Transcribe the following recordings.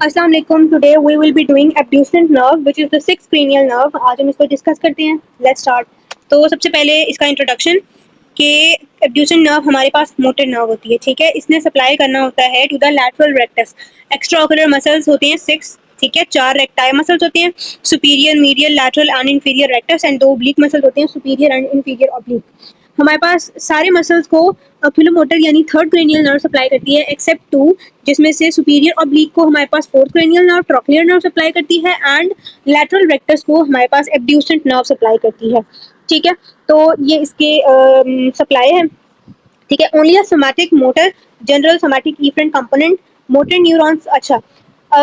अस्सलाम वालेकुम। Today we will be doing abducent nerve which is the sixth cranial nerve. आज हम इसको डिस्कस करते हैं। Let's start. तो सबसे पहले इसका इंट्रोडक्शन कि एब्ड्यूसेंट नर्व हमारे पास मोटर नर्व होती है, ठीक है। इसने सप्लाई करना होता है to the lateral rectus. Extra muscles होते हैं 6, ठीक है। 4 रेक्टाइल मसल्स होते हैं, superior, medial, lateral and inferior rectus, and 2 oblique muscles होते हैं, सुपीरियर एंड इंफीरियर ओब्लिक। हमारे पास सारे मसल्स को ओक्यूलोमोटर यानी थर्ड क्रेनियल नर्व सप्लाई करती है एक्सेप्ट 2, जिसमें से सुपीरियर ऑब्लिक को हमारे पास fourth cranial nerve, trochlear nerve supply करती है, एंड लैटरल रेक्टस को हमारे पास एब्ड्यूसेंट नर्व सप्लाई करती है, ठीक है। तो ये इसके सप्लाई है, ठीक है। ओनली अ somatic motor general somatic efferent component motor neurons. अच्छा,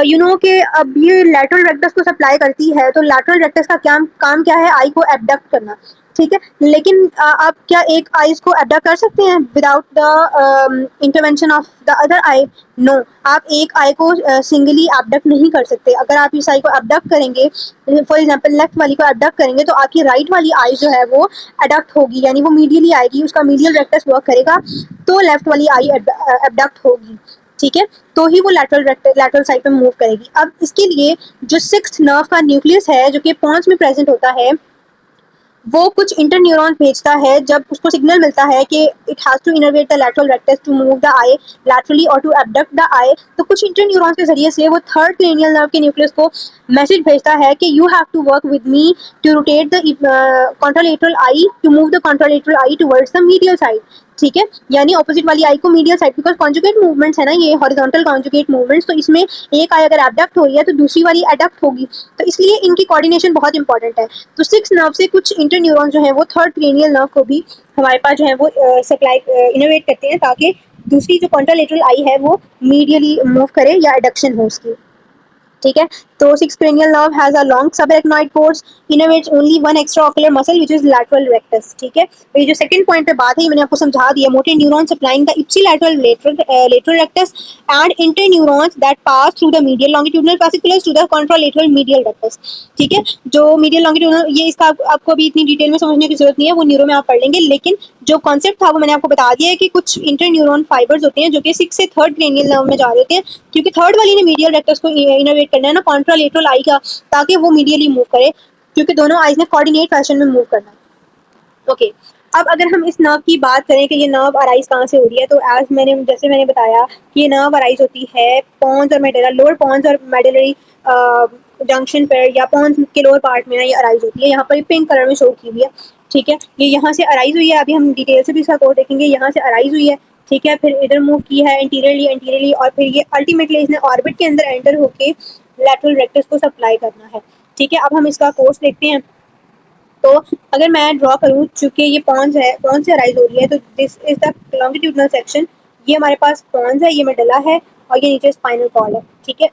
यू नो कि अब ये लैटरल रेक्टस को सप्लाई करती है, तो लैटरल रेक्टस का क्या काम क्या है? आई को एबडक्ट करना, ठीक है। लेकिन आप क्या एक आईज को एबडक्ट कर सकते हैं without the intervention of the other eye? No, आप एक आई को सिंगली एबडक्ट नहीं कर सकते। अगर आप इस आई को एबडक्ट करेंगे, फॉर एग्जांपल लेफ्ट वाली को एबडक्ट करेंगे, तो आपकी राइट वाली आई जो है वो एडक्ट होगी, यानी वो मीडियली आएगी, उसका मीडियल रेक्टस वर्क करेगा, तो लेफ्ट वाली आई एबडक्ट होगी, ठीक है। तो ही वो लैटरल साइड पे मूव करेगी। अब इसके लिए जो सिक्स्थ नर्व का न्यूक्लियस है, जो कि पॉन्स में प्रेजेंट होता है, वो कुछ इंटरन्यूरॉन भेजता है जब उसको सिग्नल मिलता है कि it has to innervate the lateral rectus to move the eye laterally और टू एबडक्ट द आई। तो कुछ इंटरन्यूरॉन्स के जरिए से वो थर्ड क्रेनियल नर्व के न्यूक्लियस को मैसेज भेजता है कि you have to work with me to rotate the contralateral eye to move the contralateral eye towards the medial side, ठीक है। यानी ऑपोजिट वाली आई को medial side, because conjugate movements है ना, ये हॉरिजॉन्टल कॉन्जुगेट मूवमेंट्स, तो इसमें एक आई अगर एबडक्ट हो रही है तो दूसरी वाली एडक्ट होगी, तो इसलिए इनकी कोऑर्डिनेशन बहुत इंपॉर्टेंट है। तो सिक्स नर्व से कुछ इंटरन्यूरॉन जो है वो थर्ड क्रेनियल नर्व को भी हमारे पास जो है वो सप्लाई इनोवेट करते हैं, ताकि दूसरी जो कॉन्ट्रालेटरल आई है वो मीडियली मूव करे या एडक्शन हो उसकी, ठीक है। तो six cranial nerve has a long subarachnoid course innervates only one extra ocular muscle which is lateral rectus, ठीक है। तो ये जो सेकंड पॉइंट पे बात है, ये मैंने आपको समझा दिया। Motor neuron supplying the ipsilateral lateral rectus and interneurons that pass through the medial longitudinal fasciculus to the contralateral medial rectus, ठीक है। जो मीडियल लॉन्गिट्यूडिनल, ये इसका आपको अभी इतनी डिटेल में समझने की जरूरत नहीं है, वो न्यूरो में आप पढ़ लेंगे, लेकिन जो कॉन्सेप्ट था वो मैंने आपको बता दिया है कि कुछ इंटरन्यूरॉन फाइबर्स होते हैं जो कि सिक्स से थर्ड क्रेनियल नर्व में जा रहे होते हैं, क्योंकि थर्ड वाली ने मीडियल रेक्टस को इनोवेट करना है ना, कॉन्ट्रालेटरल आई का, ताकि वो मीडियली मूव करे, क्योंकि दोनों आईज ने कोऑर्डिनेट फैशन में मूव करना है, ओके। अब अगर हम इस नर्व की बात करें कि ये नर्व अराइज कहाँ से हो रही है, तो एज मैंने जैसे मैंने बताया कि ये नर्व अराइज होती है पॉन्स और मेडुला, लोअर पॉन्स और मेडुलरी जंक्शन पर, या पॉन्स के लोअर पार्ट में ये अराइज होती है। यहाँ पर पिंक कलर में शो की हुई है, ठीक है। ये यहाँ से अराइज हुई है, अभी हम डिटेल से भी इसका कोड देखेंगे। यहाँ से अराइज हुई है, ठीक है, फिर इधर मूव की है एंटीरियरली, और फिर ये अल्टीमेटली इसने ऑर्बिट के अंदर एंटर होके लैटरल रेक्टस को सप्लाई करना है, ठीक है। अब हम इसका कोर्स देखते हैं। तो अगर मैं ड्रॉ करूँ, चूंकि ये पॉन्स है, पॉन्स से अराइज हो रही है, तो this is the longitudinal section. ये हमारे पास पॉन्स है, ये मेडुला है, और ये नीचे स्पाइनल कॉर्ड है, ठीक है।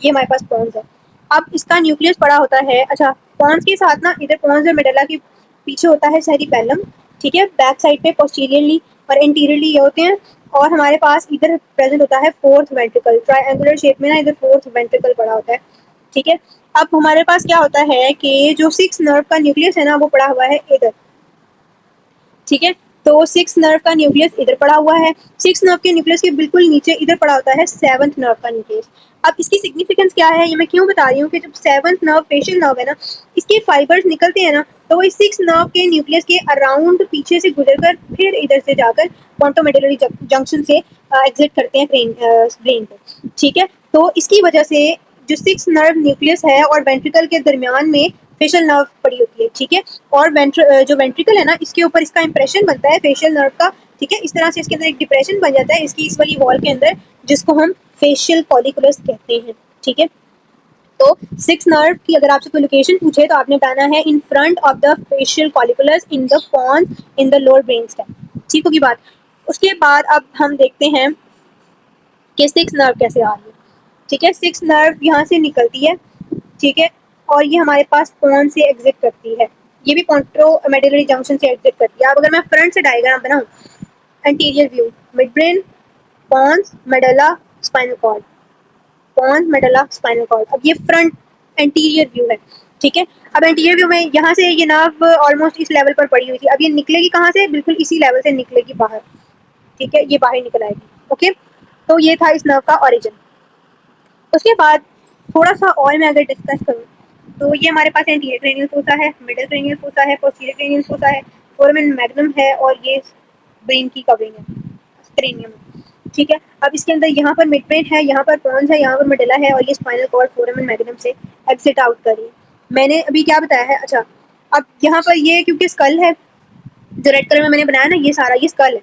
ये हमारे पास पॉन्स है। अब इसका न्यूक्लियस पड़ा होता है, अच्छा, पॉन्स के साथ ना इधर पॉन्स और मेडुला के पीछे होता है सेरिबेलम, ठीक है, बैक साइड पे पोस्टीरियरली, और एंटीरियरली ये होते हैं। और हमारे पास इधर प्रेजेंट होता है फोर्थ वेंट्रिकल, ट्रायंगुलर शेप में ना, इधर फोर्थ वेंट्रिकल पड़ा होता है, ठीक है। अब हमारे पास क्या होता है कि जो सिक्स नर्व का न्यूक्लियस है ना, वो पड़ा हुआ है इधर, ठीक है। तो सिक्स नर्व का न्यूक्लियस इधर पड़ा हुआ है। सिक्स नर्व के न्यूक्लियस के बिल्कुल नीचे इधर पड़ा होता है सेवंथ नर्व का न्यूक्लियस। अब इसकी सिग्निफिकेंस क्या है, ये मैं क्यों बता रही हूँ कि जब सेवंथ नर्व फेशियल नर्व है ना, इसके फाइबर्स निकलते हैं ना, तो वो इस सिक्स नर्व के न्यूक्लियस के अराउंड पीछे से गुजरकर फिर इधर से जाकर पोंटोमेडुलरी जंक्शन से एग्जिट करते हैं ब्रेन पे, ठीक है। तो इसकी वजह से जो सिक्स नर्व न्यूक्लियस है और वेंट्रिकल के दरमियान में फेशियल नर्व पड़ी होती है, ठीक है। और जो वेंट्रिकल है ना, इसके ऊपर इसका इंप्रेशन बनता है फेशियल नर्व का, ठीक है। इस तरह से इसके अंदर एक डिप्रेशन बन जाता है इसकी इस वाली वॉल के अंदर, जिसको हम फेशियल कॉलिकुलस कहते हैं, ठीक है। तो सिक्स नर्व की अगर आपसे कोई लोकेशन पूछे, तो आपने बताना है in front of the facial colliculus in the pons in the lower brain stem, ठीक होगी बात। उसके बाद अब हम देखते हैं कि सिक्स नर्व कैसे आ रही है, ठीक है। सिक्स नर्व यहाँ से निकलती है, ठीक है, और ये हमारे पास पॉन से एग्जिट करती है, ये भी पोंट्रोमेडुलरी जंक्शन से एग्जिट करती है। अब अगर मैं फ्रंट से डायग्राम बनाऊं, anterior view, mid brain, pons, medulla, spinal cord, pons, medulla, spinal cord. अब ये फ्रंट एंटीरियर व्यू है, ठीक है। अब एंटीरियर व्यू में यहाँ से ये नर्व ऑलमोस्ट इस लेवल पर पड़ी हुई थी, अब ये निकलेगी कहाँ से? बिल्कुल इसी लेवल से निकलेगी बाहर, ठीक है, ये बाहर निकल आएगी, ओके। तो ये था इस नर्व का ओरिजिन। उसके बाद थोड़ा सा और मैं अगर डिस्कस करूँ तो ये हमारे पास एंटीरियर क्रेनियल फोसा है, मिडिल क्रेनियल फोसा है, पोस्टीरियर क्रेनियल फोसा है, फोरामेन मैग्नम है और ये ब्रेन की कवरिंग है क्रेनियम। ठीक है, अब इसके अंदर यहाँ पर मिड ब्रेन है, यहाँ पर पॉन्स है, यहाँ पर मेडुला है और ये स्पाइनल कॉर्ड फोरामेन मैग्नम से एग्जिट आउट कर रही है। मैंने अभी क्या बताया है, अच्छा अब यहाँ पर ये क्योंकि स्कल है, जो रेड कलर में मैंने बनाया ना, ये सारा ये स्कल है,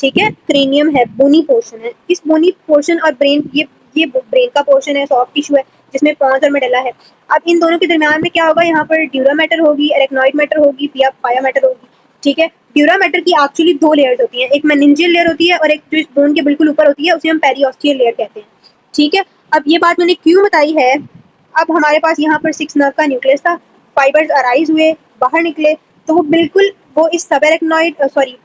ठीक है, क्रेनियम है, बोनी पोर्शन है, इस बोनी पोर्शन और ब्रेन ये ब्रेन का पोर्शन है, सॉफ्ट टिश्यू है जिसमें पॉन्स और मेडुला है। अब इन दोनों के दरमियान में क्या होगा, यहाँ पर ड्यूरा मैटर होगी, एरेक्नॉइड मैटर होगी, पाया मैटर होगी। ठीक है, ड्यूरा मैटर की एक्चुअली दो लेयर्स होती हैं, एक मेनिंजियल लेयर होती है और एक जो इस बोन के बिल्कुल ऊपर होती है उसे हम पेरियोस्टियल लेयर कहते हैं। ठीक है, अब ये बात मैंने क्यों बताई है, अब हमारे पास यहाँ पर 6 नर्व का न्यूक्लियस था, फाइबर्स अराइज हुए, बाहर निकले, तो वो बिल्कुल वो इस subarachnoid sorry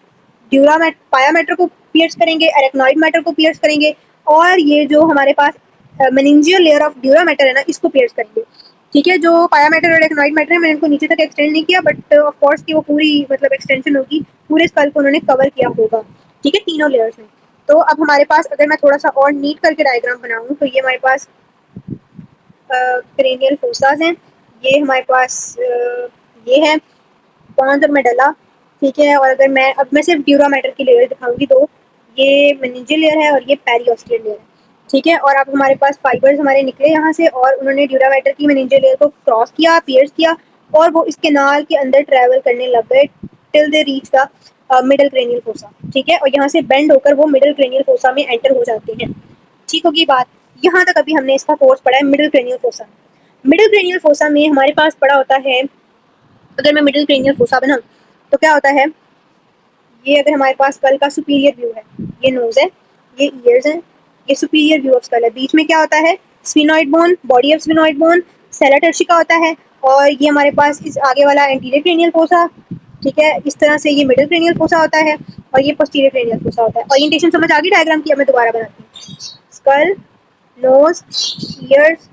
pia mater को पियर्स करेंगे, एरेक्नॉइड मैटर को पियर्स करेंगे और ये जो हमारे पास meningeal layer of dura mater है ना, इसको पियर्स करेंगे। ठीक है, जो पाया मैटर और एरेक्नॉइड मैटर है मैंने इनको नीचे तक एक्सटेंड नहीं किया, बट ऑफ कोर्स की वो पूरी मतलब एक्सटेंशन होगी, पूरे स्कल को उन्होंने कवर किया होगा। ठीक है, तीनों लेयर्स में। तो अब हमारे पास अगर मैं थोड़ा सा और नीट करके डायग्राम बनाऊं तो ये हमारे पास क्रेनियल फोसास हैं, ये हमारे पास ये है पॉन्स और मेडुला। ठीक है, और अगर मैं सिर्फ ड्यूरा मैटर की लेयर दिखाऊंगी तो ये मेनिंजियल लेयर है और ये पेरियोस्टियल लेयर है। ठीक है, और अब हमारे पास फाइबर्स हमारे निकले यहाँ से और उन्होंने ड्यूरा मैटर की मेनिंजियल लेयर को क्रॉस किया, पियर्स किया और वो इस कैनाल के अंदर ट्रेवल करने लग गए till they reach the middle cranial fossa. ठीक है, और यहाँ से बेंड होकर वो मिडिल क्रेनियल फोसा में एंटर हो जाते हैं। ठीक होगी बात, यहाँ तक अभी हमने इसका कोर्स पढ़ा है middle cranial fossa. Middle cranial fossa में हमारे पास पड़ा होता है, अगर मैं मिडिल क्रेनियल फोसा बनाऊं तो क्या होता है, ये अगर हमारे पास स्कल का सुपीरियर व्यू है, ये नोज है, ये ईयर्स हैं, ये सुपीरियर व्यू ऑफ स्कल है, बीच में क्या होता है, sphenoid bone, body of sphenoid bone, sella turcica होता है और ये हमारे पास इस आगे वाला एंटीरियर क्रेनियल फोसा। ठीक है, इस तरह से ये मिडिल क्रेनियल फोसा होता है और ये पोस्टीरियर क्रेनियल फोसा होता है। ओरिएंटेशन समझ आ गई डायग्राम की? अब मैं दोबारा बनाती हूँ, skull, nose, ears,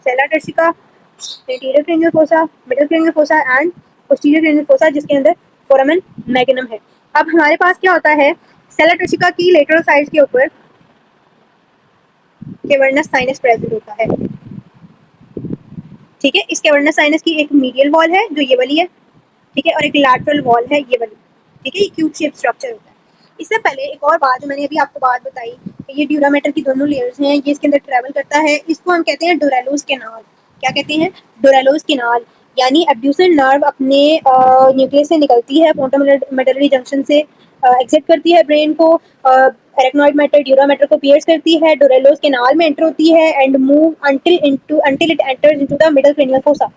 sella turcica, anterior cranial fossa, middle cranial fossa and posterior cranial fossa जिसके अंदर फोरामेन मैग्नम है। अब हमारे पास क्या होता है, सेला टर्शिका की लेटरल साइड के ऊपर कैवर्नस साइनस प्रेजेंट होता है। ठीक है, इस कैवर्नस साइनस की एक मीडियल वॉल है जो ये वाली है, ठीक है, और एक लैटरल वॉल है ये वाली। ठीक है, ये क्यूब शेप स्ट्रक्चर होता है। इससे पहले एक और बात जो मैंने अभी आपको बात बताई कि ये ड्यूरा मैटर की दोनों लेयर्स हैं, ये इसके अंदर ट्रेवल करता है, इसको हम कहते हैं डोरेलोस कैनाल। क्या कहते हैं? डोरेलोस कैनाल। यानी एब्ड्यूसेंट नर्व अपने न्यूक्लियस से निकलती है, पोंटो मेडुलरी जंक्शन से एग्जिट करती है ब्रेन को, एरेक्नॉइड मैटर ड्यूरा मैटर को पियर्स करती है, डोरेलोस कैनाल में एंटर होती है and move until it enters into the middle cranial fossa.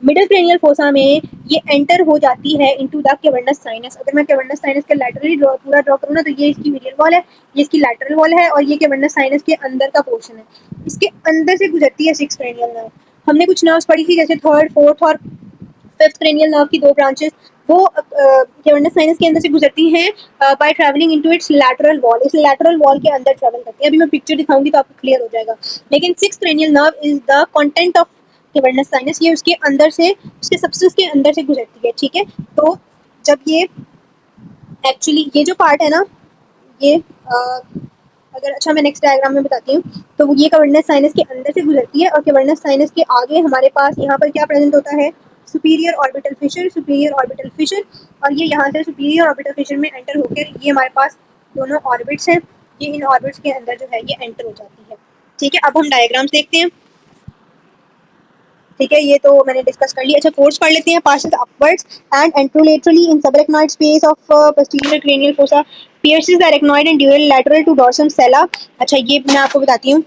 Middle cranial fossa में ये एंटर हो जाती है इनटू द कैवर्नस साइनस। अगर मैं कैवर्नस साइनस का लैटरली पूरा ड्रॉ करूँ ना तो ये इसकी मीडियल वॉल है, ये इसकी लैटरल वॉल है और ये कैवर्नस साइनस के अंदर का पोर्शन है। इसके अंदर से गुजरती है 6 क्रेनियल नर्व। हमने कुछ नर्व्स पढ़ी थी जैसे थर्ड, फोर्थ और फिफ्थ क्रेनियल नर्व की 2 ब्रांचेस, वो कैवर्नस साइनस के अंदर से गुजरती हैं bye travelling into its lateral wall. इस लैटरल वॉल के अंदर ट्रैवल करती है। अभी मैं पिक्चर दिखाऊंगी तो आपको क्लियर हो जाएगा। लेकिन 6th cranial nerve is the content of cavernous sinus, ये उसके अंदर से, उसके सबस्टेंस के अंदर से गुजरती है। ठीक है, तो जब ये एक्चुअली ये जो पार्ट है ना, ये अगर अच्छा मैं नेक्स्ट डायग्राम में बताती हूँ, तो ये कैवर्नस साइनस के अंदर से गुजरती है और कैवर्नस साइनस के आगे हमारे पास यहाँ पर क्या प्रेजेंट होता है, superior orbital Fisher, superior orbital Fisher, और ये यहाँ से सुपीरियर ऑर्बिटल फिशर में एंटर होकर ये हमारे पास दोनों ऑर्बिट्स हैं, ये इन ऑर्बिट्स के अंदर जो है ये एंटर हो जाती है। ठीक है, अब हम डायग्राम्स देखते हैं। ठीक है, ये तो मैंने डिस्कस कर लिया। अच्छा, कोर्स पढ़ लेते हैं। Passes upwards and anterolaterally in subarachnoid space of posterior cranial fossa, pierces the arachnoid and dural lateral to dorsum sellae. अच्छा, ये मैं आपको बताती हूँ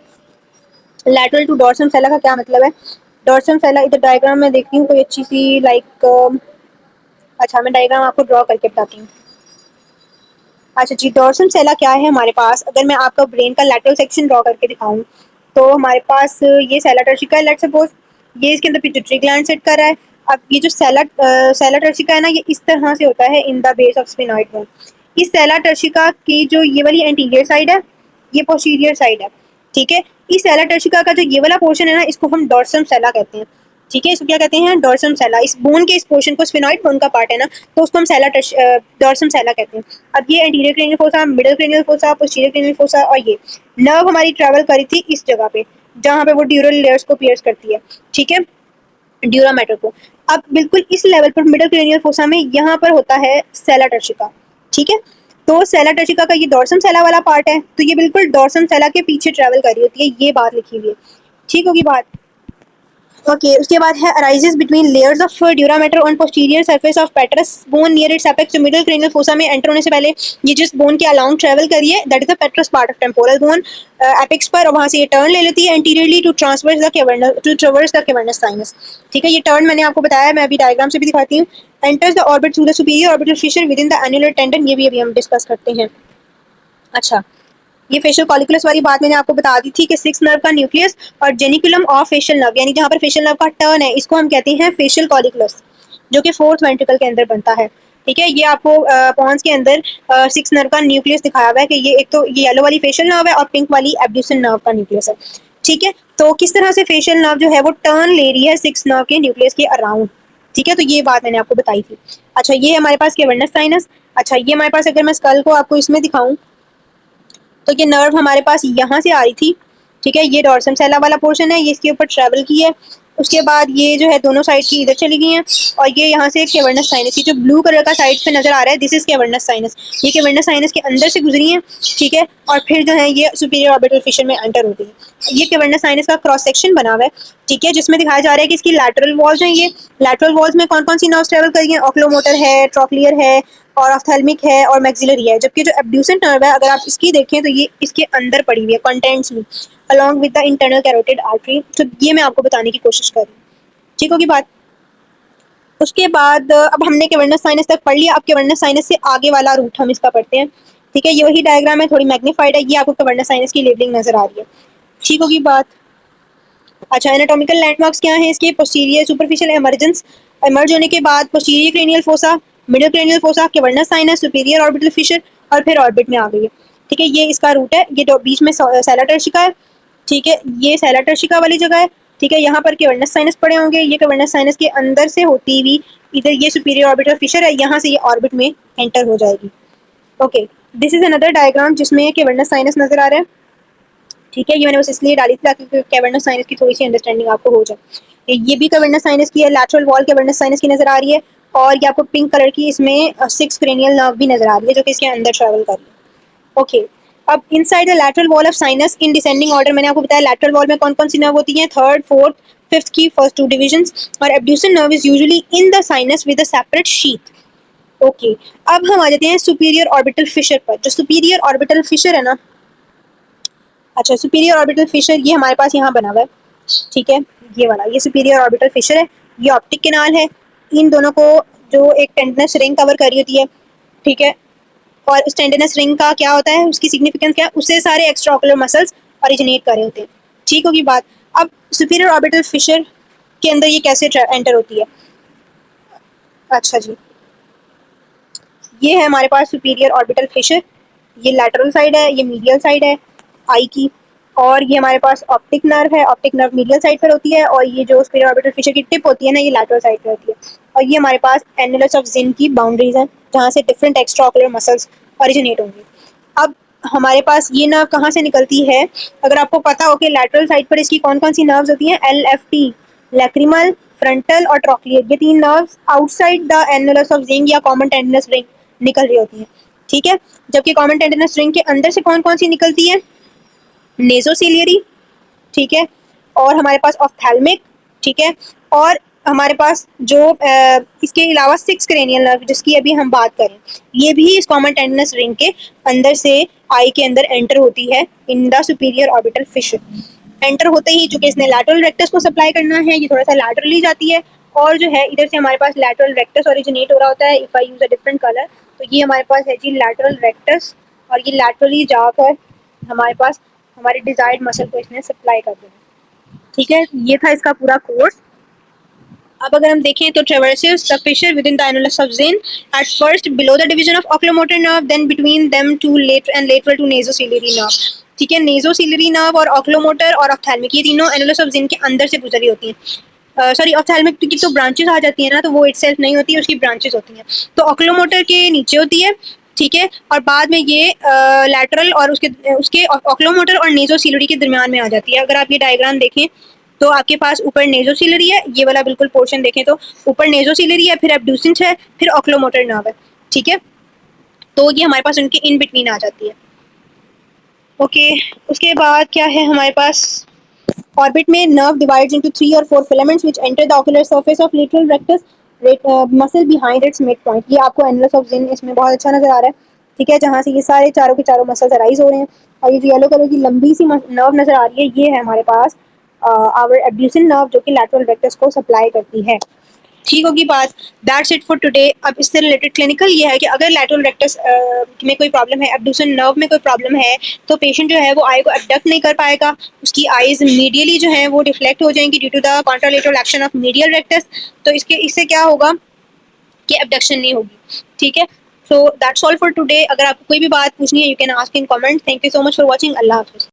लैटरल टू डॉर्सम सेला का क्या मतलब है। डॉर्सम सेला इधर डायग्राम में देखती हूँ कोई अच्छी सी लाइक अच्छा मैं डायग्राम आपको ड्रॉ करके बताती हूँ। अच्छा जी, डॉर्सम सेला क्या है हमारे पास, अगर मैं आपका ब्रेन का लैटरल सेक्शन ड्रॉ करके दिखाऊं तो हमारे पास ये सेला टर्शिका है, लेट्स सपोज ये इसके अंदर पिट्यूटरी ग्लैंड सेट कर रहा है। अब ये जो सेला टर्शिका है ना, ये इस तरह से होता है in the base of sphenoid bone. इस सेला टर्शिका की जो ये वाली एंटीरियर साइड है, ये पोस्टीरियर साइड है। ठीक है, इस सेला टर्शिका का जो ये वाला पोर्शन है ना, इसको हम डॉर्सम सेला कहते हैं। ठीक है, इसको क्या कहते हैं, डॉर्सम सेला। इस बोन के इस पोर्शन को, स्फेनॉइड बोन का पार्ट है ना, तो उसको हम सेला डॉर्सम सेला कहते हैं। अब ये anterior cranial fossa, middle cranial fossa, posterior cranial fossa, और ये नर्व हमारी ट्रेवल करी थी इस जगह पे जहाँ पे वो ड्यूरल लेयर्स को पियर्स करती है, ठीक है, ड्यूरा मैटर को। अब बिल्कुल इस लेवल पर मिडिल क्रेनियल फोसा में यहाँ पर होता है सेला टर्शिका, ठीक है। तो सेला टर्शिका का ये डॉर्सम सेला वाला पार्ट है, तो ये बिल्कुल डॉर्सम सेला के पीछे ट्रेवल कर रही होती है, ये बात लिखी हुई है, ठीक होगी बात। ओके, उसके बाद है arises between layers of dura mater on posterior surface of petrous bone near its apex. जो मिडिल क्रेनियल फोसा में एंटर होने से पहले ये जिस बोन के अलाउंग ट्रेवल करिए, that is the petrous part of temporal bone apex पर, और वहां से ये टर्न ले लेती है anteriorly to traverse the cavernous sinus, ठीक है। ये टर्न मैंने आपको बताया, मैं अभी डायग्राम से भी दिखाती हूँ। Enters the orbit through the superior orbital Fisher within the annular tendon, ये भी अभी हम डिस्कस करते हैं। अच्छा, ये फेशियल कॉलिकुलस वाली बात मैंने आपको बता दी थी कि सिक्स नर्व का न्यूक्लियस और जेनिकुलम ऑफ फेशियल नर्व, यानी जहाँ पर फेशियल नर्व का टर्न है, इसको हम कहते हैं फेशियल कॉलिकुलस, जो कि फोर्थ वेंट्रिकल के अंदर बनता है, ठीक है। ये आपको पॉन्स के अंदर सिक्स नर्व का न्यूक्लियस दिखाया हुआ है कि ये एक तो ये येलो वाली फेशियल नर्व है और पिंक वाली एब्ड्यूसन नर्व का न्यूक्लियस है, ठीक है। तो किस तरह से फेशियल नर्व जो है वो टर्न ले रही है सिक्स नर्व के न्यूक्लियस के अराउंड, ठीक है, तो ये बात मैंने आपको बताई थी। अच्छा, ये हमारे पास कैवर्नस साइनस। अच्छा, ये हमारे पास, अगर मैं स्कल को आपको इसमें दिखाऊं, तो ये नर्व हमारे पास यहाँ से आ रही थी, ठीक है, ये डॉर्सम सेला वाला पोर्शन है, ये इसके ऊपर ट्रेवल की है। उसके बाद ये जो है दोनों साइड की इधर चली गई हैं, और ये यहाँ से कैवर्नस साइनस, ये जो ब्लू कलर का साइड पे नजर आ रहा है, दिस इज कैवर्नस साइनस, ये कैवर्नस साइनस के अंदर से गुजरी है, ठीक है, और फिर जो है ये सुपीरियर ऑर्बिटल फिशर में एंटर होती है। ये कैवर्नस साइनस का क्रॉस सेक्शन बना हुआ है, ठीक है, जिसमें दिखाया जा रहा है कि इसकी लैटरल वॉल्स हैं, ये लैटरल वॉल्स में कौन कौन सी नर्व्स ट्रेवल करी हैं, ऑक्लोमोटर है, ट्रोक्लियर है, और ऑफ्थेल्मिक है, और मैक्सिलरी है। जबकि जो एब्ड्यूसेंट नर्व है, अगर आप इसकी देखें तो ये इसके अंदर पड़ी हुई है कंटेंट्स में, along with the internal carotid artery. तो ये मैं आपको बताने की कोशिश कर रही हूँ, ठीक होगी बात। उसके बाद अब हमने कैवर्नस साइनस तक पढ़ लिया, अब कैवर्नस साइनस से आगे वाला रूट हम इसका पढ़ते हैं, ठीक है। ये वही डायग्राम है, थोड़ी मैग्नीफाइड है, ये आपको कैवर्नस साइनस की लेबलिंग नजर आ रही है, ठीक होगी बात। अच्छा, एनाटॉमिकल लैंडमार्क्स क्या हैं इसके, पोस्टीरियर सुपरफिशियल इमर्जेंस, इमर्ज होने के बाद posterior cranial fossa, middle cranial fossa, cavernous sinus, superior orbital Fisher, और फिर ऑर्बिट में आ गई है, ठीक है। ये इसका रूट है, ये बीच में सेला टर्शिका है, ठीक है, ये सेला टर्शिका वाली जगह है, ठीक है। यहाँ पर कैवर्नस साइनस पड़े होंगे, ये कैवर्नस साइनस के अंदर से होती हुई इधर ये सुपीरियर ऑर्बिटल फिशर है, यहाँ से ये ऑर्बिट में एंटर हो जाएगी। Okay, this is another diagram जिसमें कैवर्नस साइनस नजर आ रहा है, ठीक है। ये मैंने बस इसलिए डाली थी ताकि कैवर्नस साइनस की थोड़ी सी अंडरस्टैंडिंग आपको हो जाए। ये भी कैवर्नस साइनस की है, लैटरल वॉल कैवर्नस साइनस की नजर आ रही है, और ये आपको पिंक कलर की इसमें सिक्स क्रेनियल नर्व भी नजर आ रही है, जो कि इसके अंदर ट्रेवल कर रही है। ओके, अब inside the lateral wall of sinus in descending order, मैंने आपको बताया लैटरल वॉल में कौन कौन सी नर्व होती हैं, थर्ड, फोर्थ, फिफ्थ की फर्स्ट टू डिविजन्स, और abducens nerve is usually in the sinus with a separate sheath. Okay, अब हम आ जाते हैं सुपीरियर ऑर्बिटल फिशर पर। जो सुपीरियर ऑर्बिटल फिशर है ना, अच्छा, सुपीरियर ऑर्बिटल फिशर ये हमारे पास यहाँ बना हुआ है, ठीक है, ये वाला, ये सुपीरियर ऑर्बिटल फिशर है, ये ऑप्टिक कैनाल है, इन दोनों को जो एक टेंडनस रिंग कवर कर रही होती है, ठीक है। और उस टेंडनस रिंग का क्या होता है, उसकी सिग्निफिकेंस क्या है, उससे सारे एक्स्ट्रा ऑकुलर मसल्स ओरिजिनेट कर रहे होते हैं, ठीक होगी बात। अब सुपीरियर ऑर्बिटल फिशर के अंदर ये कैसे एंटर होती है। अच्छा जी, ये है हमारे पास सुपीरियर ऑर्बिटल फिशर, ये लैटरल साइड है, ये मीडियल साइड है आई की, और ये हमारे पास ऑप्टिक नर्व है, ऑप्टिक नर्व मीडियल साइड पर होती है, और ये जो सुपीरियर ऑर्बिटल फिशर की टिप होती है ना, ये लैटरल साइड पर होती है। और ये हमारे पास एनुलस ऑफ जिन की बाउंड्रीज हैं, जहाँ से different extra ocular muscles originate होंगे। अब हमारे पास ये नर्व कहाँ से निकलती है, अगर आपको पता हो कि लैटरल साइड पर इसकी कौन कौन सी नर्व्स होती हैं, L F T, lacrimal, frontal और ट्रोक्लियर, ये तीन nerves outside the annulus of Zinn या कॉमन टेंडनस रिंग निकल रही होती हैं, ठीक है। जबकि कॉमन टेंडनस रिंग के अंदर से कौन कौन सी निकलती है, नेजोसिलियरी, ठीक है, और हमारे पास ऑफ्थेल्मिक, ठीक है, और हमारे पास जो इसके अलावा सिक्स क्रेनियल नर्व जिसकी अभी हम बात करें, ये भी इस कॉमन टेंडनस रिंग के अंदर से आई के अंदर एंटर होती है in the superior orbital Fisher. Enter होते ही चूंकि इसने लैटरल रेक्टस को सप्लाई करना है, ये थोड़ा सा लैटरली जाती है, और जो है इधर से हमारे पास लैटरल रेक्टस ओरिजिनेट हो रहा होता है। If I use a different colour, तो ये हमारे पास है जी लैटरल रेक्टस, और ये लैटरली जाकर हमारे पास हमारे डिजायर्ड मसल को इसने सप्लाई कर देना, ठीक है। ये था इसका पूरा कोर्स। अब अगर हम देखें तो traverses the fissure within the annulus of Zinn at first below the division of oculomotor nerve, then between them two later and lateral to nasociliary nerve, ठीक है। नेजोसिलियरी नर्व और ऑक्लोमोटर और ऑप्थेल्मिक, ये तीनों एनुलस ऑफ जिन के अंदर से गुजरी होती हैं, सॉरी ऑप्थेल्मिक की तो ब्रांचेस आ जाती है ना, तो वो इटसेल्फ नहीं होती है, उसकी ब्रांचेस होती हैं। तो ऑक्यूलोमोटर के नीचे होती है, ठीक है, और बाद में ये लैटरल और उसके उसके ऑक्यूलोमोटर और नेजोसिलरी के दरमियान में आ जाती है। अगर आप ये डायग्राम देखें तो आपके पास ऊपर नेजोसिलरी है, ये वाला बिल्कुल पोर्शन देखें तो ऊपर नेजोसिलरी है, फिर एब्ड्यूसेंस है, फिर ऑक्यूलोमोटर नर्व है, ठीक है। तो ये हमारे पास उनके इन बिटवीन आ जाती है। ओके, उसके बाद क्या है हमारे पास, ऑर्बिट में नर्व डिवाइड्स इनटू 3 और 4 filaments which enter the ocular surface of lateral rectus muscle behind it's mid point. ये आपको एनलस ऑफ जिन इसमें बहुत अच्छा नजर आ रहा है, ठीक है, जहां से ये सारे चारों के चारों मसल्स अराइज हो रहे हैं। और ये जो येलो कलर की लंबी सी नर्व नजर आ रही है, ये है हमारे पास आवर एब्ड्यूसन नर्व, जो कि लैटरल रेक्टस को सप्लाई करती है। ठीक होगी बात। That's it for today. अब इससे रिलेटेड क्लिनिकल ये है कि अगर लैटरल रेक्टस में कोई प्रॉब्लम है, एब्ड्यूसन नर्व में कोई प्रॉब्लम है, तो पेशेंट जो है वो आई को अबडक्ट नहीं कर पाएगा, उसकी आईज मीडियली जो है वो डिफ्लेक्ट हो जाएंगी due to the contralateral action of medial rectus. तो इससे क्या होगा कि अबडक्शन नहीं होगी, ठीक है। So that's all for today. अगर आपको कोई भी बात पूछनी है, you can ask in comment. Thank you so much for watching. Allah Hafiz.